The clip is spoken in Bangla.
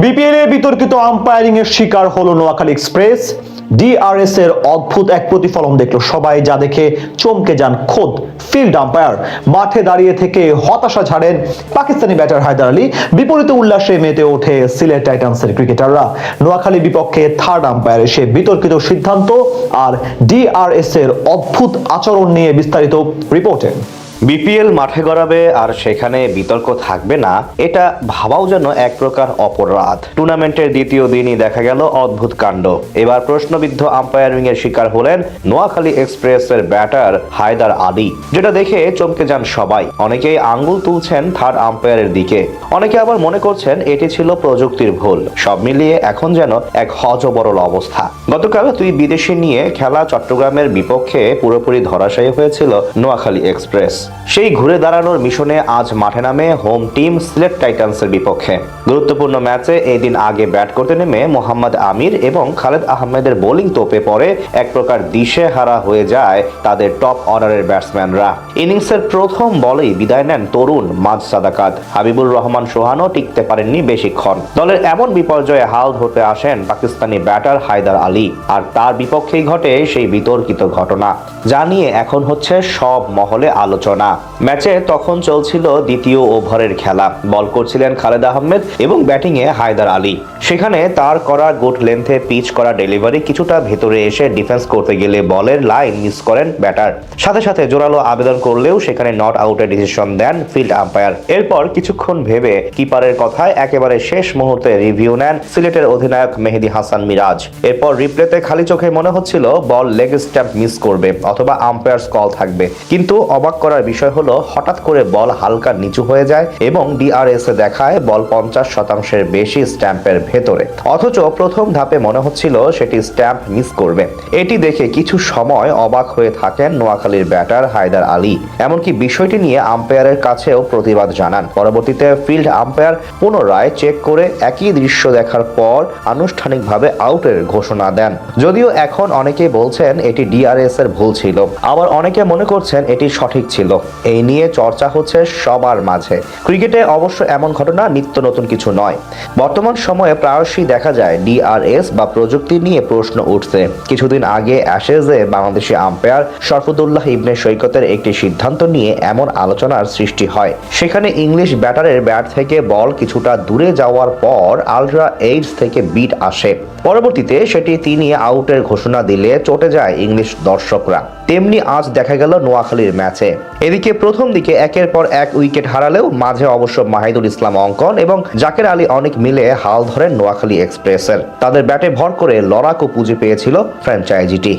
বিপিএল এ বিতর্কিত আম্পায়ারিং এর শিকার হলো নোয়াখালী এক্সপ্রেস। ডিআরএস এর অদ্ভুত এক প্রতিফলন দেখলো সবাই, যা দেখে চমকে যান খোদ ফিল্ড আম্পায়ার। মাঠে দাঁড়িয়ে থেকে হতাশা ঝাড়েন পাকিস্তানি ব্যাটার হায়দার আলী, বিপরীতে উল্লাসে মেতে ওঠে সিলেট টাইটান্সের ক্রিকেটাররা। নোয়াখালী বিপক্ষে থার্ড আম্পায়ারের সে বিতর্কিত সিদ্ধান্ত আর ডিআরএস এর অদ্ভুত আচরণ নিয়ে বিস্তারিত রিপোর্টে। বিপিএল মাঠে গড়াবে আর সেখানে বিতর্ক থাকবে না, এটা ভাবাও যেন এক প্রকার অপরাধ। টুর্নামেন্টের দ্বিতীয় দিনই দেখা গেল অদ্ভুত কাণ্ড। এবার প্রশ্নবিদ্ধ আম্পায়ারিং এর শিকার হলেন নোয়াখালী এক্সপ্রেসের ব্যাটার হায়দার আলী, যেটা দেখে চমকে যান সবাই। অনেকেই আঙ্গুল তুলছেন থার্ড আম্পায়ারের দিকে, অনেকে আবার মনে করছেন এটি ছিল প্রযুক্তির ভুল। সব মিলিয়ে এখন যেন এক হযবরল অবস্থা। গতকাল দুই বিদেশি নিয়ে খেলা চট্টগ্রামের বিপক্ষে পুরোপুরি ধরাশায়ী হয়েছিল নোয়াখালী এক্সপ্রেস। সেই ঘুরে দাঁড়ানোর মিশনে আজ মাঠে নামে হোম টিম সিলেট টাইটান্সের বিপক্ষে। গুরুত্বপূর্ণ ম্যাচে এই দিন আগে ব্যাট করতে নেমে মোহাম্মদ আমির এবং খালেদ আহমেদের বোলিং তোপে পড়ে এক প্রকার দিশেহারা হয়ে যায় তাদের টপ অর্ডারের ব্যাটসম্যানরা। ইনিংসের প্রথম বলেই বিদায় নেন তরুণ মাঝ সাদাকাত হাবিবুর রহমান সোহানও টিকতে পারেননি বেশিক্ষণ। দলের এমন বিপর্যয়ে হাল ধরতে আসেন পাকিস্তানি ব্যাটার হায়দার আলী, আর তার বিপক্ষেই ঘটে সেই বিতর্কিত ঘটনা, যা নিয়ে এখন হচ্ছে সব মহলে আলোচনা। ম্যাচে তখন চলছিল দ্বিতীয় ওভারের খেলা। বল করছিলেন খালেদ আহমেদ এবং ব্যাটিংয়ে হায়দার আলী। সেখানে তার করা গুড লেন্থে পিচ করা ডেলিভারি কিছুটা ভেতরে এসে ডিফেন্স করতে গেলে বলের লাইন মিস করেন ব্যাটার। সাথে সাথে জোরালো আবেদন করলেও সেখানে নট আউটের ডিসিশন দেন ফিল্ড আম্পায়ার। এরপর কিছুক্ষণ ভেবে কিপারের কথায় একেবারে শেষ মুহূর্তে রিভিউ নেন সিলেটের অধিনায়ক মেহেদী হাসান মিরাজ। এরপর রিপ্লেতে খালি চোখে মনে হচ্ছিল বল লেগ স্ট্যাম্প মিস করবে অথবা আম্পায়ার্স কল থাকবে, কিন্তু অবাক করার বিষয় হলো হঠাৎ করে বল হালকা নিচু হয়ে যায় এবং ডিআরএস এ দেখায় বল 50% বেশি স্ট্যাম্পের ভেতরে, অথচ প্রথম ধাপে মনে হচ্ছিল সেটি স্ট্যাম্প মিস করবে। এটি দেখে কিছু সময় অবাক হয়ে থাকেন নোয়াখালীর ব্যাটার হায়দার আলী। এমনকি বিষয়টি নিয়ে আম্পায়ারের কাছেও প্রতিবাদ জানান। পরবর্তীতে ফিল্ড আম্পায়ার পুনরায় চেক করে একই দৃশ্য দেখার পর আনুষ্ঠানিকভাবে আউটের ঘোষণা দেন। যদিও এখন অনেকেই বলছেন এটি ডিআরএস এর ভুল ছিল, আবার অনেকে মনে করছেন এটি সঠিক ছিল। এই নিয়ে চর্চা হচ্ছে সবার মাঝে। ক্রিকেটে অবশ্য এমন ঘটনা নিত্য নতুন কিছু নয়। বর্তমান সময়ে প্রায়শই দেখা যায় ডিআরএস বা প্রযুক্তি নিয়ে প্রশ্ন উঠছে। কিছুদিন আগে অ্যাশেজে বাংলাদেশি আম্পায়ার শরফুদ্দৌল্লাহ ইবনে সৈকতের একটি সিদ্ধান্ত নিয়ে এমন আলোচনার সৃষ্টি হয়। সেখানে ইংলিশ ব্যাটারের ব্যাট থেকে বল কিছুটা দূরে যাওয়ার পর আলট্রা এইডস থেকে বিট আসে। পরবর্তীতে সেটি তিনি আউটের ঘোষণা দিলে চটে যায় ইংলিশ দর্শকরা। তেমনি আজ দেখা গেল নোয়াখালীর ম্যাচে। এদিকে প্রথম দিকে একের পর এক উইকেট হারালেও মাঝে অবশ্য মাহিদুল ইসলাম অঙ্কন এবং জাকের আলী অনেক মিলে হাল ধরেন নোয়াখালী এক্সপ্রেসের। তাদের ব্যাটে ভর করে লড়াকু পুঁজি পেয়েছিল ফ্র্যাঞ্চাইজিটি।